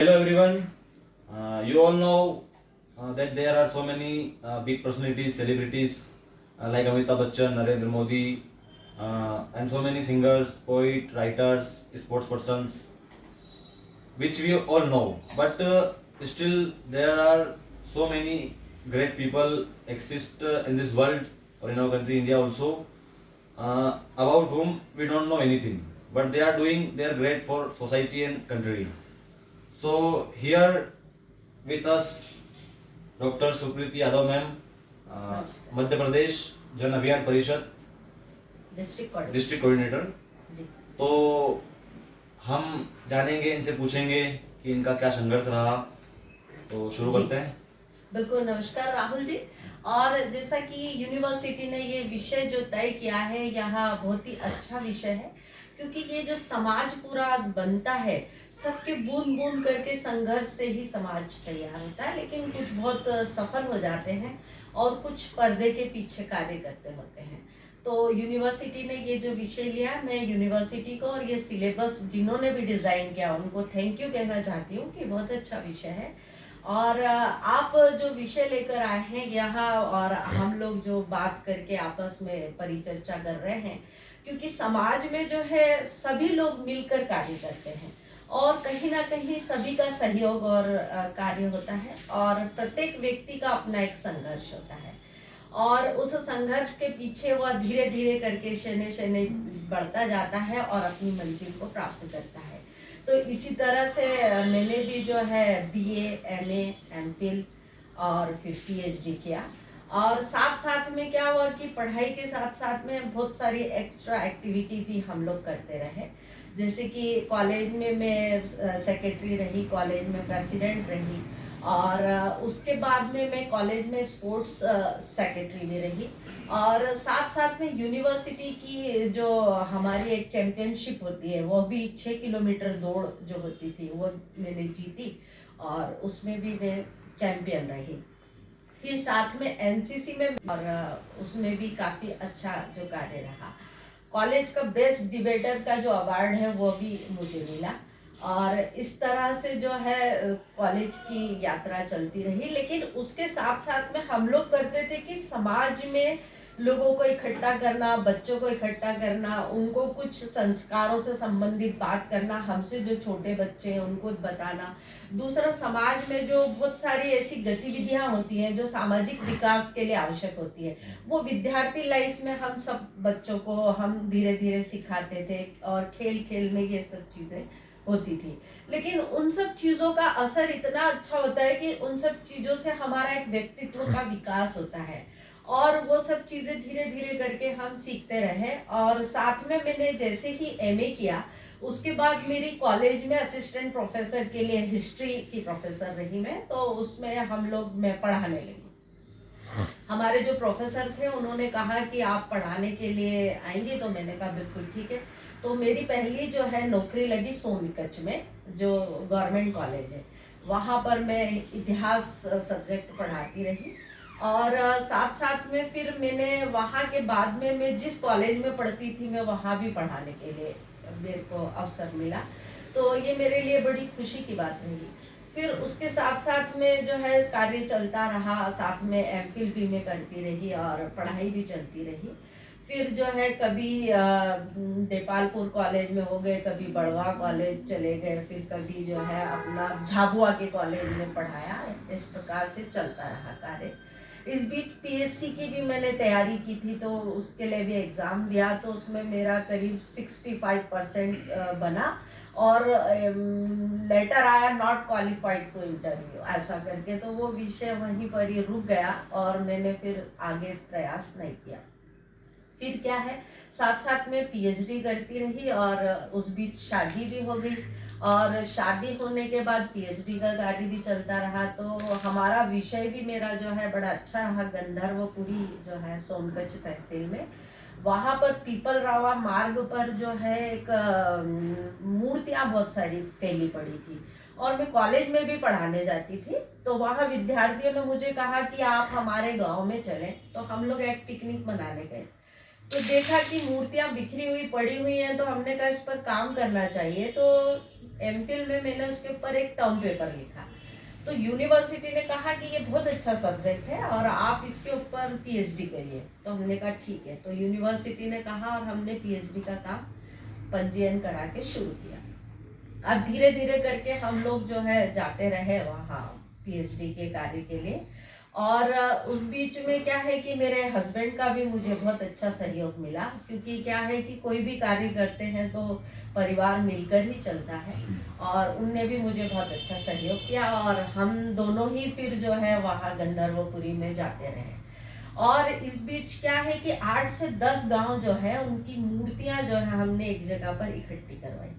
Hello everyone. You all know that there are so many big personalities, celebrities like Amitabh Bachchan, Narendra Modi, and so many singers, poets, writers, sports persons, which we all know. But still, there are so many great people exist in this world or in our country, India also, about whom we don't know anything. But they are doing their great for society and country. So here with us doctor Supriti Yadav ma'am, Madhya Pradesh Jan Abhiyan परिषद district coordinator. तो हम जानेंगे, इनसे पूछेंगे कि इनका क्या संघर्ष रहा। तो शुरू करते हैं। बिल्कुल, नमस्कार राहुल जी। और जैसा कि यूनिवर्सिटी ने ये विषय जो तय किया है, यहाँ बहुत ही अच्छा विषय है, क्योंकि ये जो समाज पूरा बनता है, सबके बूंद बूंद करके संघर्ष से ही समाज तैयार होता है। लेकिन कुछ बहुत सफल हो जाते हैं और कुछ पर्दे के पीछे कार्य करते होते हैं। तो यूनिवर्सिटी ने ये जो विषय लिया, मैं यूनिवर्सिटी को और ये सिलेबस जिन्होंने भी डिजाइन किया उनको थैंक यू कहना चाहती हूँ कि बहुत अच्छा विषय है। और आप जो विषय लेकर आए हैं यहाँ, और हम लोग जो बात करके आपस में परिचर्चा कर रहे हैं, क्योंकि समाज में जो है सभी लोग मिलकर कार्य करते हैं और कहीं ना कहीं सभी का सहयोग और कार्य होता है, और प्रत्येक व्यक्ति का अपना एक संघर्ष होता है, और उस संघर्ष के पीछे वह धीरे धीरे करके शने शने बढ़ता जाता है और अपनी मंजिल को प्राप्त करता है। तो इसी तरह से मैंने भी जो है बीए, एमए, एमफिल और फिर पीएचडी किया। और साथ साथ में क्या हुआ कि पढ़ाई के साथ साथ में बहुत सारी एक्स्ट्रा एक्टिविटी भी हम लोग करते रहे। जैसे कि कॉलेज में मैं सेक्रेटरी रही, कॉलेज में प्रेसिडेंट रही, और उसके बाद में मैं कॉलेज में स्पोर्ट्स सेक्रेटरी भी रही। और साथ साथ में यूनिवर्सिटी की जो हमारी एक चैंपियनशिप होती है, वो भी 6 किलोमीटर दौड़ जो होती थी वो मैंने जीती, और उसमें भी मैं चैंपियन रही। फिर साथ में एनसीसी में, और उसमें भी काफ़ी अच्छा जो कार्य रहा। कॉलेज का बेस्ट डिबेटर का जो अवार्ड है वो भी मुझे मिला। और इस तरह से जो है कॉलेज की यात्रा चलती रही। लेकिन उसके साथ साथ में हम लोग करते थे कि समाज में लोगों को इकट्ठा करना, बच्चों को इकट्ठा करना, उनको कुछ संस्कारों से संबंधित बात करना, हमसे जो छोटे बच्चे हैं उनको बताना। दूसरा, समाज में जो बहुत सारी ऐसी गतिविधियां होती हैं जो सामाजिक विकास के लिए आवश्यक होती है, वो विद्यार्थी लाइफ में हम सब बच्चों को हम धीरे धीरे सिखाते थे, और खेल खेल में ये सब चीजें होती थी। लेकिन उन सब चीजों का असर इतना अच्छा होता है कि उन सब चीजों से हमारा एक व्यक्तित्व का विकास होता है, और वो सब चीजें धीरे धीरे करके हम सीखते रहे। और साथ में मैंने जैसे ही एमए किया, उसके बाद मेरी कॉलेज में असिस्टेंट प्रोफेसर के लिए हिस्ट्री की प्रोफेसर रही मैं। तो उसमें मैं पढ़ाने लगी। हमारे जो प्रोफेसर थे उन्होंने कहा कि आप पढ़ाने के लिए आएंगे, तो मैंने कहा बिल्कुल ठीक है। तो मेरी पहली जो है नौकरी लगी सोनकच्छ में, जो गवर्नमेंट कॉलेज है, वहाँ पर मैं इतिहास सब्जेक्ट पढ़ाती रही। और साथ साथ में फिर मैंने वहाँ के बाद में मैं जिस कॉलेज में पढ़ती थी, मैं वहाँ भी पढ़ाने के लिए मेरे को अवसर मिला। तो ये मेरे लिए बड़ी खुशी की बात रही। फिर उसके साथ साथ में जो है कार्य चलता रहा, साथ में एमफिल भी मैं करती रही और पढ़ाई भी चलती रही। फिर जो है कभी देपालपुर कॉलेज में हो गए, कभी बड़वा कॉलेज चले गए, फिर कभी जो है अपना झाबुआ के कॉलेज में पढ़ाया। इस प्रकार से चलता रहा कार्य। इस बीच पीएससी की भी मैंने तैयारी की थी, तो उसके लिए भी एग्ज़ाम दिया, तो उसमें मेरा करीब 65% बना, और लेटर आया नॉट क्वालिफाइड टू इंटरव्यू ऐसा करके। तो वो विषय वहीं पर ही रुक गया और मैंने फिर आगे प्रयास नहीं किया। फिर क्या है, साथ साथ में पीएचडी करती रही, और उस बीच शादी भी हो गई, और शादी होने के बाद पीएचडी का कार्य भी चलता रहा। तो हमारा विषय भी मेरा जो है बड़ा अच्छा रहा, गंधर्वपुरी जो है सोनकच्छ तहसील में। वहाँ पर पीपल रावा मार्ग पर जो है एक मूर्तियाँ बहुत सारी फैली पड़ी थी, और मैं कॉलेज में भी पढ़ाने जाती थी। तो वहाँ विद्यार्थियों ने मुझे कहा कि आप हमारे गांव में चलें, तो हम लोग एक पिकनिक मनाने गए। तो देखा कि मूर्तियां बिखरी हुई पड़ी हुई हैं, तो हमने कहा इस पर काम करना चाहिए। तो एमफिल में मैंने उसके ऊपर एक टर्म पेपर लिखा। तो यूनिवर्सिटी ने कहा कि ये बहुत अच्छा सब्जेक्ट है और आप इसके ऊपर पीएचडी करिए। तो हमने कहा ठीक है। तो यूनिवर्सिटी ने कहा और हमने पीएचडी का काम पंजीयन करा के शुरू किया। अब धीरे धीरे करके हम लोग जो है जाते रहे वहाँ पीएचडी के कार्य के लिए। और उस बीच में क्या है कि मेरे हस्बैंड का भी मुझे बहुत अच्छा सहयोग मिला, क्योंकि क्या है कि कोई भी कार्य करते हैं तो परिवार मिलकर ही चलता है। और उनने भी मुझे बहुत अच्छा सहयोग किया और हम दोनों ही फिर जो है वहाँ गंधर्वपुरी में जाते रहे। और इस बीच क्या है कि 8 से 10 गांव जो है उनकी मूर्तियां जो है हमने एक जगह पर इकट्ठी करवाई।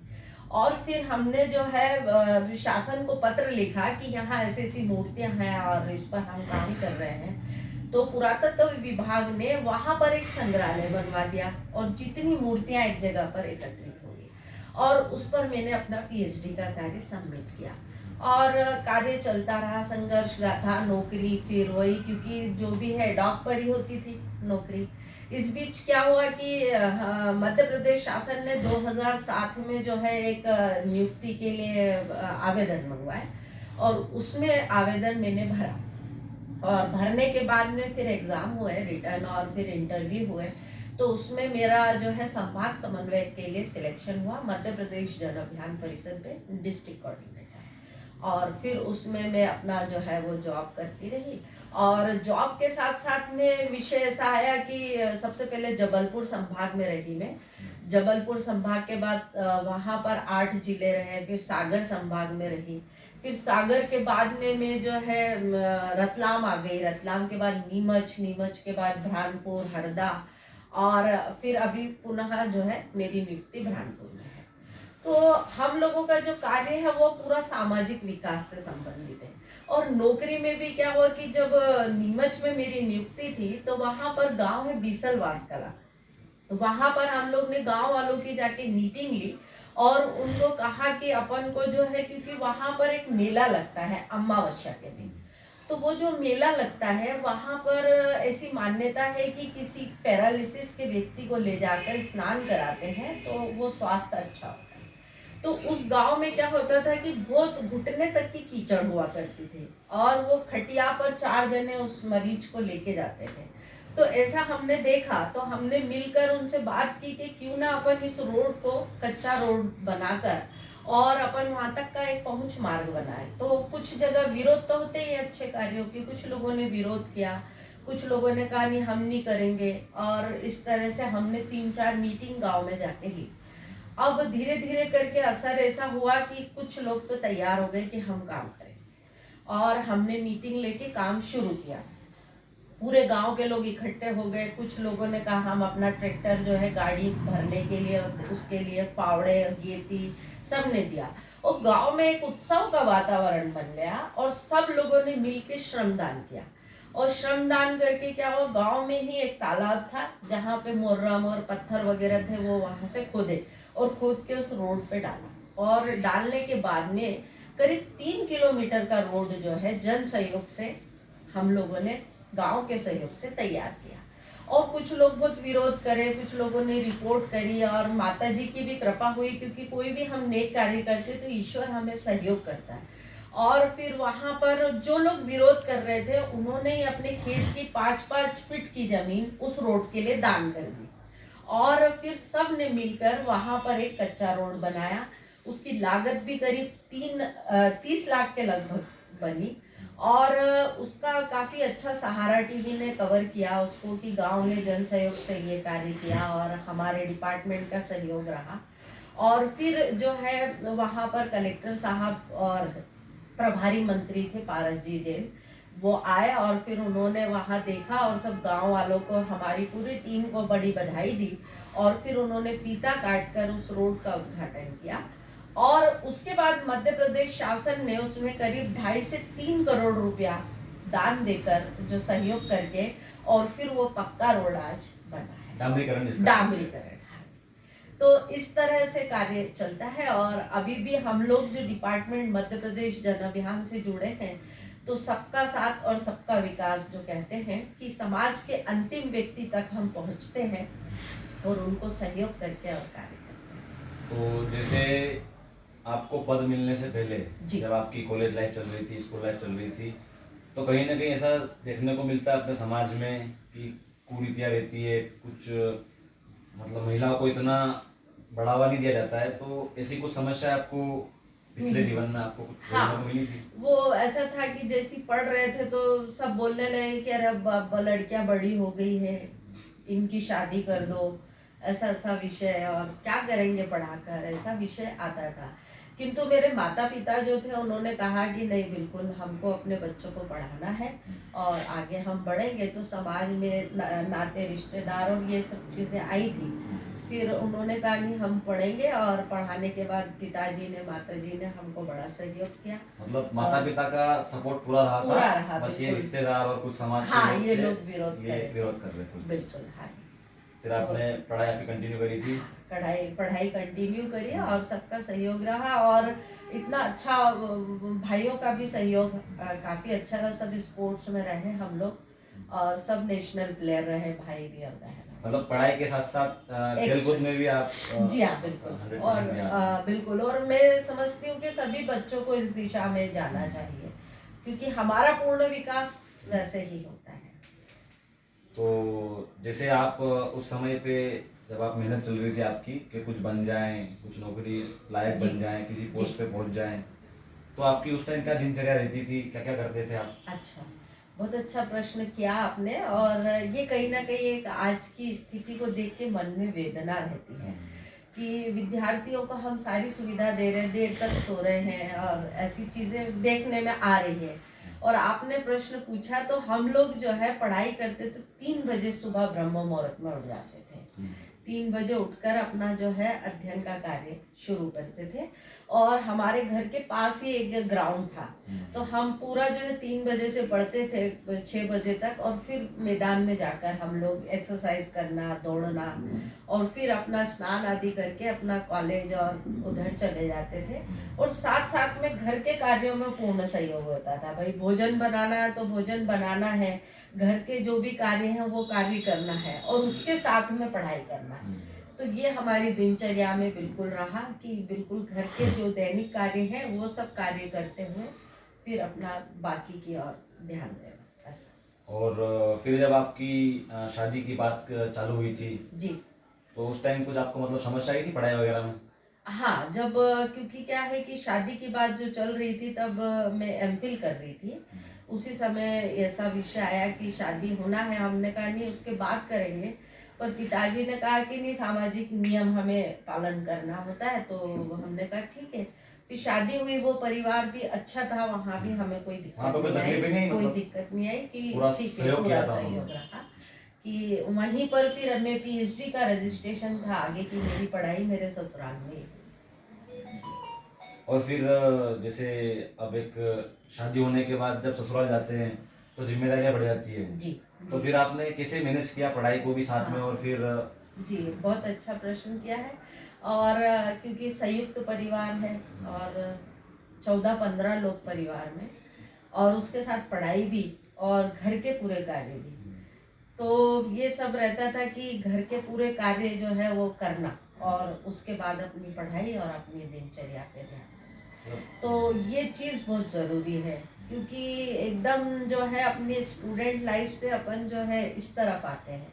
और फिर हमने जो है शासन को पत्र लिखा कि यहाँ ऐसी ऐसी मूर्तियां हैं और इस पर हम काम कर रहे हैं। तो पुरातत्व विभाग ने वहां पर एक संग्रहालय बनवा दिया और जितनी मूर्तियां एक जगह पर एकत्रित हो गई। और उस पर मैंने अपना पीएचडी का कार्य सबमिट किया और कार्य चलता रहा। संघर्ष गाथा, नौकरी, फिर वही, क्योंकि जो भी है डॉग पर ही होती थी नौकरी। इस बीच क्या हुआ कि मध्य प्रदेश शासन ने 2007 में जो है एक नियुक्ति के लिए आवेदन मंगवाए और उसमें आवेदन मैंने भरा। और भरने के बाद में फिर एग्जाम हुए रिटर्न और फिर इंटरव्यू हुए। तो उसमें मेरा जो है संभाग समन्वयक के लिए सिलेक्शन हुआ मध्य प्रदेश जन अभियान परिषद में डिस्ट्रिक्ट कोऑर्डिनेटर। और फिर उसमें मैं अपना जो है वो जॉब करती रही। और जॉब के साथ साथ में विषय ऐसा आया कि सबसे पहले जबलपुर संभाग में रही मैं। जबलपुर संभाग के बाद वहाँ पर 8 जिले रहे। फिर सागर संभाग में रही। फिर सागर के बाद में मैं जो है रतलाम आ गई। रतलाम के बाद नीमच, नीमच के बाद भ्रानपुर, हरदा, और फिर अभी पुनः जो है मेरी नियुक्ति भ्रानपुर में है। तो हम लोगों का जो कार्य है वो पूरा सामाजिक विकास से संबंधित है। और नौकरी में भी क्या हुआ कि जब नीमच में मेरी नियुक्ति थी तो वहां पर गांव है बीसल वासकला। तो वहां पर हम लोग ने गांव वालों की जाके मीटिंग ली और उनको कहा कि अपन को जो है, क्योंकि वहां पर एक मेला लगता है अमावस्या के दिन। तो वो जो मेला लगता है वहां पर ऐसी मान्यता है कि किसी पैरालिसिस के व्यक्ति को ले जाकर स्नान कराते हैं तो वो स्वास्थ्य अच्छा होता है। तो उस गांव में क्या होता था कि बहुत घुटने तक की कीचड़ हुआ करती थी और वो खटिया पर 4 जने उस मरीज को लेके जाते थे। तो ऐसा हमने देखा तो हमने मिलकर उनसे बात की कि क्यों ना अपन इस रोड को कच्चा रोड बनाकर और अपन वहां तक का एक पहुंच मार्ग बनाए। तो कुछ जगह विरोध तो होते ही अच्छे कार्यों की, कुछ लोगों ने विरोध किया, कुछ लोगों ने कहा नहीं हम नहीं करेंगे। और इस तरह से हमने 3-4 मीटिंग गांव में जाके ली। अब धीरे धीरे करके असर ऐसा हुआ कि कुछ लोग तो तैयार हो गए कि हम काम करें और हमने मीटिंग लेके काम शुरू किया। पूरे गांव के लोग इकट्ठे हो गए। कुछ लोगों ने कहा हम अपना ट्रैक्टर जो है गाड़ी भरने के लिए, उसके लिए फावड़े, गेती सब ने दिया और गांव में एक उत्सव का वातावरण बन गया और सब लोगों ने मिलकर श्रमदान किया। और श्रमदान करके क्या हुआ, गांव में ही एक तालाब था जहाँ पे मोर्रम और पत्थर वगैरह थे, वो वहां से खोदे और खोद के उस रोड पे डाला। और डालने के बाद में करीब 3 किलोमीटर का रोड जो है जन सहयोग से हम लोगों ने गांव के सहयोग से तैयार किया। और कुछ लोग बहुत विरोध करे, कुछ लोगों ने रिपोर्ट करी और माता जी की भी कृपा हुई, क्योंकि कोई भी हम नेक कार्य करते तो ईश्वर हमें सहयोग करता है। और फिर वहां पर जो लोग विरोध कर रहे थे उन्होंने ही अपने खेत की 5-5 फीट की जमीन उस रोड के लिए दान कर दी और फिर सब ने मिलकर वहां पर एक कच्चा रोड बनाया। उसकी लागत भी करीब 30 लाख के लगभग बनी और उसका काफी अच्छा सहारा टीवी ने कवर किया उसको कि गांव ने जन सहयोग से ये कार्य किया और हमारे डिपार्टमेंट का सहयोग रहा। और फिर जो है वहां पर कलेक्टर साहब और प्रभारी मंत्री थे पारस जी जैन, वो आए और फिर उन्होंने वहां देखा और सब गांव वालों को, हमारी पूरी टीम को बड़ी बधाई दी और फिर उन्होंने फीता काटकर उस रोड का उद्घाटन किया। और उसके बाद मध्य प्रदेश शासन ने उसमें करीब 2.5 से 3 करोड़ रुपया दान देकर जो सहयोग करके और फिर वो पक्का रोड आज बना है, डामरीकरण जिसका। डामरीकरण। तो इस तरह से कार्य चलता है। और अभी भी हम लोग जो डिपार्टमेंट मध्य प्रदेश जन अभियान से जुड़े हैं, तो सबका साथ और सबका विकास जो कहते हैं कि समाज के अंतिम व्यक्ति तक हम पहुंचते हैं और उनको सहयोग करके और कार्य करते हैं। तो जैसे आपको पद मिलने से पहले जी। जब आपकी कॉलेज लाइफ चल रही थी, स्कूल लाइफ चल रही थी, तो कहीं ना कहीं ऐसा देखने को मिलता है अपने समाज में कि कुरीतियाँ रहती है, कुछ मतलब महिलाओं को इतना बढ़ावा नहीं दिया जाता है। तो ऐसी कुछ समस्या आपको पिछले जीवन में आपको कुछ देखने को मिली थी? वो ऐसा था कि जैसे ही पढ़ रहे थे तो सब बोलने लगे कि अरे अब लड़कियां बड़ी हो गई है, इनकी शादी कर दो, ऐसा ऐसा विषय, और क्या करेंगे पढ़ाकर, ऐसा विषय आता था। किंतु मेरे माता पिता जो थे उन्होंने कहा कि नहीं, बिल्कुल हमको अपने बच्चों को पढ़ाना है और आगे हम बढ़ेंगे। तो समाज में नाते रिश्तेदार और ये सब चीज़ें आई थी। फिर उन्होंने कहा कि हम पढ़ेंगे, और पढ़ाने के बाद पिताजी ने, माताजी ने हमको बड़ा सहयोग किया। मतलब माता पिता का सपोर्ट पूरा रहा पूरा था, रहा, बस ये बिल्कुल। रिश्तेदार और कुछ समाज के हाँ, लोग ये थे, लोग विरोध ये कर विरोध कर रहे थे। बिल्कुल, हाँ। फिर आपने पढ़ाई आपकी कंटिन्यू करी थी? पढ़ाई कंटिन्यू करी और सबका सहयोग रहा, और इतना अच्छा भाइयों का भी सहयोग काफी अच्छा रहा। सब स्पोर्ट्स में रहे हम लोग, और सब नेशनल प्लेयर रहे, भाई भी और बहन। मतलब पढ़ाई के साथ साथ खेलकूद में भी आप जी हाँ, बिल्कुल। 100% और दिया। बिल्कुल, और मैं समझती हूँ कि सभी बच्चों को इस दिशा में जाना चाहिए, क्योंकि हमारा पूर्ण विकास वैसे ही होता है। तो जैसे आप उस समय पे जब आप मेहनत चल रही थी आपकी कि कुछ बन जाएं, कुछ नौकरी लायक जी। बन जाएं, किसी जी। पोस्ट पे पहुंच जाएं, तो आपकी उस टाइम क्या दिनचर्या रहती थी, क्या क्या करते थे आप? अच्छा, बहुत अच्छा प्रश्न किया आपने। और ये कहीं ना कहीं एक आज की स्थिति को देख के मन में वेदना रहती है कि विद्यार्थियों को हम सारी सुविधा दे रहे हैं, देर तक सो रहे हैं, और ऐसी चीजें देखने में आ रही है। और आपने प्रश्न पूछा, तो हम लोग जो है पढ़ाई करते तो 3 बजे सुबह ब्रह्म मुहूर्त में उठ जाते थे। 3 बजे उठकर अपना जो है अध्ययन का कार्य शुरू करते थे, और हमारे घर के पास ही एक ग्राउंड था। तो हम पूरा जो है 3 बजे से पढ़ते थे 6 बजे तक, और फिर मैदान में जाकर हम लोग एक्सरसाइज करना, दौड़ना, और फिर अपना स्नान आदि करके अपना कॉलेज और उधर चले जाते थे। और साथ साथ में घर के कार्यों में पूर्ण सहयोग होता था। भाई भोजन बनाना है तो भोजन बनाना है, घर के जो भी कार्य हैं वो कार्य करना है, और उसके साथ में पढ़ाई करना है। तो ये हमारी दिनचर्या में बिल्कुल रहा कि बिल्कुल घर के जो दैनिक कार्य हैं वो सब कार्य करते हुए फिर अपना बाकी की ओर ध्यान देना, ऐसा। और फिर जब आपकी शादी की बात चालू हुई थी, जी तो उस टाइम कुछ आपको मतलब समस्या आई थी पढ़ाई वगैरह में? हाँ, जब क्योंकि क्या है कि शादी की बात जो चल रही थी, तब मैं एमफिल कर रही थी। उसी समय ऐसा विषय आया कि शादी होना है। हमने कहा नहीं, उसके बाद करेंगे। पर पिताजी ने कहा कि नहीं, सामाजिक नियम हमें पालन करना होता है। तो हमने कहा ठीक है। फिर शादी हुई, वो परिवार भी अच्छा था, वहाँ भी हमें कोई वहाँ पे दिक्कत कोई नहीं तकलीफ ही आई, नहीं, कोई मतलब दिक्कत नहीं आई कि पूरा ठीक है, सहयोग पूरा किया था सहयोग उन्होंने। रहा। कि वहीं पर फिर मैं पीएचडी का रजिस्ट्रेशन था, आगे की मेरी पढ़ाई मेरे ससुराल में ही। और फिर जैसे अब एक शादी होने के बाद जब ससुराल जाते हैं तो जिम्मेदारियां बढ़ जाती है। जी। तो फिर आपने कैसे मैनेज किया पढ़ाई को भी साथ में, और फिर जी, बहुत अच्छा प्रश्न किया है। और क्योंकि संयुक्त परिवार है, और 14-15 लोग परिवार में, और उसके साथ पढ़ाई भी और घर के पूरे कार्य भी। तो ये सब रहता था कि घर के पूरे कार्य जो है वो करना, और उसके बाद अपनी पढ़ाई और अपनी दिनचर्या पे ध्यान देना। तो ये चीज़ बहुत ज़रूरी है, क्योंकि एकदम जो है अपनी स्टूडेंट लाइफ से अपन जो है इस तरफ आते हैं,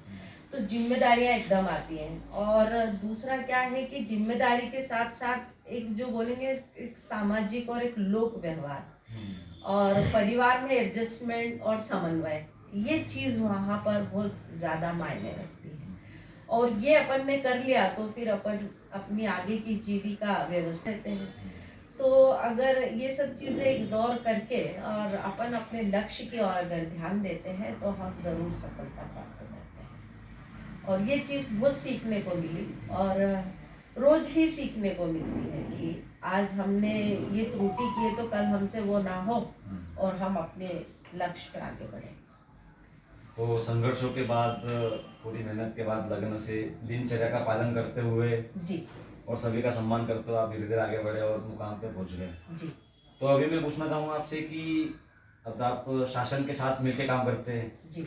तो जिम्मेदारियां एकदम आती हैं। और दूसरा क्या है कि जिम्मेदारी के साथ साथ एक जो बोलेंगे, एक सामाजिक और एक लोक व्यवहार, और परिवार में एडजस्टमेंट और समन्वय, ये चीज़ वहाँ पर बहुत ज़्यादा मायने रखती है। और ये अपन ने कर लिया तो फिर अपन अपनी आगे की जीविका व्यवस्था देते हैं। तो अगर ये सब चीज़ें इग्नोर करके और अपन अपने लक्ष्य की ओर अगर ध्यान देते हैं, तो हम ज़रूर सफलता प्राप्त करते हैं। और ये चीज़ बहुत सीखने को मिली, और रोज ही सीखने को मिलती है कि आज हमने ये त्रुटि की है तो कल हमसे वो ना हो, और हम अपने लक्ष्य पर आगे बढ़े। तो संघर्षों के बाद, पूरी मेहनत के बाद, लग्न से दिनचर्या का पालन करते हुए जी और सभी का सम्मान करते हुए आप धीरे धीरे आगे बढ़े और मुकाम पे पहुंच गए। जी। तो अभी मैं पूछना चाहूँगा आपसे कि अब आप शासन के साथ मिलकर काम करते हैं जी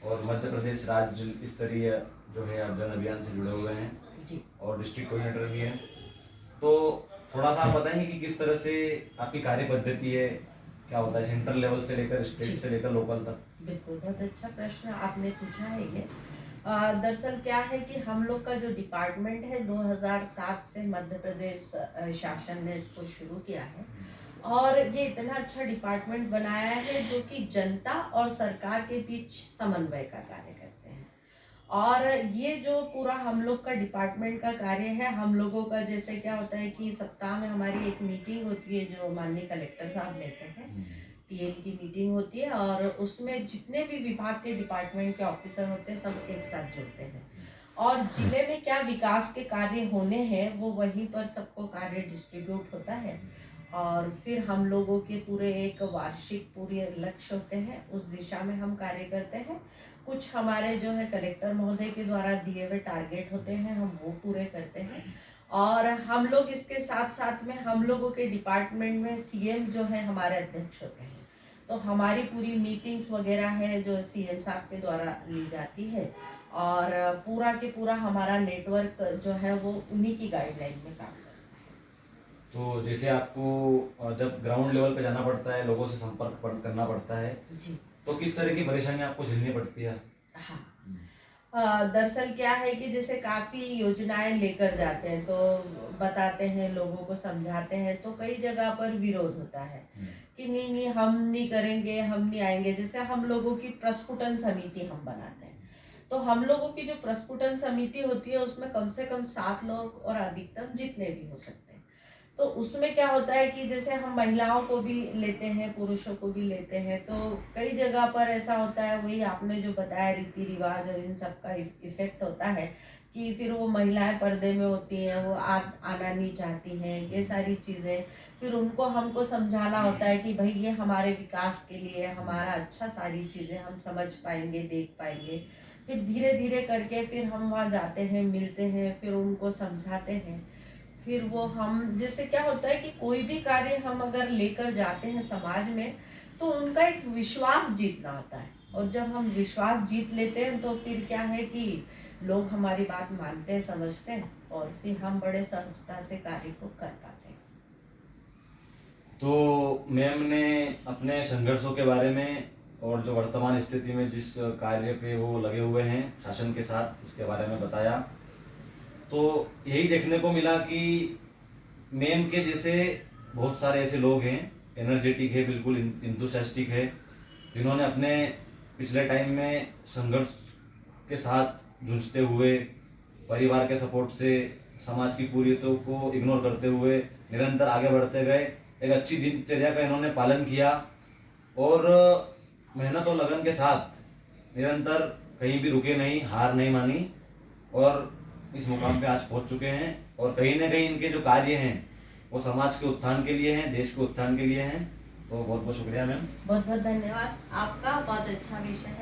और मध्य प्रदेश राज्य स्तरीय जो है आप जन अभियान से जुड़े हुए हैं जी। और डिस्ट्रिक्ट कोऑर्डिनेटर भी हैं। तो थोड़ा सा आप बताएंगे कि किस तरह से आपकी कार्य पद्धति है, क्या होता है सेंट्रल लेवल से लेकर स्टेट से लेकर लोकल तक। बिल्कुल, बहुत अच्छा प्रश्न आपने पूछा है ये। दरअसल क्या है कि हम लोग का जो डिपार्टमेंट है 2007 से मध्य प्रदेश शासन ने इसको शुरू किया है और ये इतना अच्छा डिपार्टमेंट बनाया है जो कि जनता और सरकार के बीच समन्वय का कार्य करते हैं। और ये जो पूरा हम लोग का डिपार्टमेंट का कार्य है, हम लोगों का जैसे क्या होता है कि सप्ताह में हमारी एक मीटिंग होती है जो माननीय कलेक्टर साहब लेते हैं, पीएल की मीटिंग होती है और उसमें जितने भी विभाग के डिपार्टमेंट के ऑफिसर होते हैं सब एक साथ जुड़ते हैं और जिले में क्या विकास के कार्य होने हैं वो वहीं पर सबको कार्य डिस्ट्रीब्यूट होता है और फिर हम लोगों के पूरे एक वार्षिक पूरे लक्ष्य होते हैं, उस दिशा में हम कार्य करते हैं। कुछ हमारे जो है कलेक्टर महोदय के द्वारा दिए हुए टारगेट होते हैं, हम वो पूरे करते हैं और हम लोग इसके साथ साथ में हम लोगों के डिपार्टमेंट में सीएम जो है हमारे अध्यक्ष होते हैं, तो हमारी पूरी मीटिंग्स वगैरह है जो सीएम साहब के द्वारा ली जाती है और पूरा के पूरा हमारा नेटवर्क जो है वो उन्हीं की गाइडलाइन में काम करता तो जैसे आपको जब ग्राउंड लेवल पे जाना पड़ता है, लोगों से करना पड़ता है, है जी। तो किस तरह की परेशानी आपको झेलनी पड़ती है। हाँ, दरअसल क्या है कि जैसे काफी योजनाएं लेकर जाते हैं तो बताते हैं, लोगों को समझाते हैं, तो कई जगह पर विरोध होता है कि नहीं नहीं हम नहीं करेंगे, हम नहीं आएंगे। जैसे हम लोगों की प्रस्फुटन समिति हम बनाते हैं, तो हम लोगों की जो प्रस्फुटन समिति होती है उसमें कम से कम 7 लोग और अधिकतम जितने भी हो सकते हैं। तो उसमें क्या होता है कि जैसे हम महिलाओं को भी लेते हैं, पुरुषों को भी लेते हैं, तो कई जगह पर ऐसा होता है, वही आपने जो बताया रीति रिवाज और इन सब का इफेक्ट होता है कि फिर वो महिलाएं पर्दे में होती हैं, वो आना नहीं चाहती हैं, ये सारी चीज़ें। फिर उनको हमको समझाना होता है कि भाई ये हमारे विकास के लिए, हमारा अच्छा सारी चीज़ें हम समझ पाएंगे, देख पाएंगे। फिर धीरे धीरे करके फिर हम वहाँ जाते हैं, मिलते हैं, फिर उनको समझाते हैं। फिर वो हम जैसे क्या होता है कि कोई भी कार्य हम अगर लेकर जाते हैं समाज में तो उनका एक विश्वास जीतना होता है और जब हम विश्वास जीत लेते हैं तो फिर क्या है कि लोग हमारी बात मानते हैं, समझते हैं और फिर हम बड़े सहजता से कार्य को कर पाते हैं। तो मैम ने अपने संघर्षों के बारे में और जो वर्तमान स्थिति में जिस कार्य पे वो लगे हुए हैं शासन के साथ, उसके बारे में बताया। तो यही देखने को मिला कि मैम के जैसे बहुत सारे ऐसे लोग हैं, एनर्जेटिक है, बिल्कुल इंथुसियास्टिक है, जिन्होंने अपने पिछले टाइम में संघर्ष के साथ जूझते हुए, परिवार के सपोर्ट से, समाज की पूरियतों को इग्नोर करते हुए निरंतर आगे बढ़ते गए। एक अच्छी दिनचर्या का इन्होंने पालन किया और मेहनत और लगन के साथ निरंतर कहीं भी रुके नहीं, हार नहीं मानी और इस मुकाम पे आज पहुंच चुके हैं। और कहीं ना कहीं इनके जो कार्य हैं वो समाज के उत्थान के लिए हैं, देश के उत्थान के लिए हैं। तो बहुत बहुत शुक्रिया मैम। बहुत बहुत धन्यवाद आपका, बहुत अच्छा विषय है।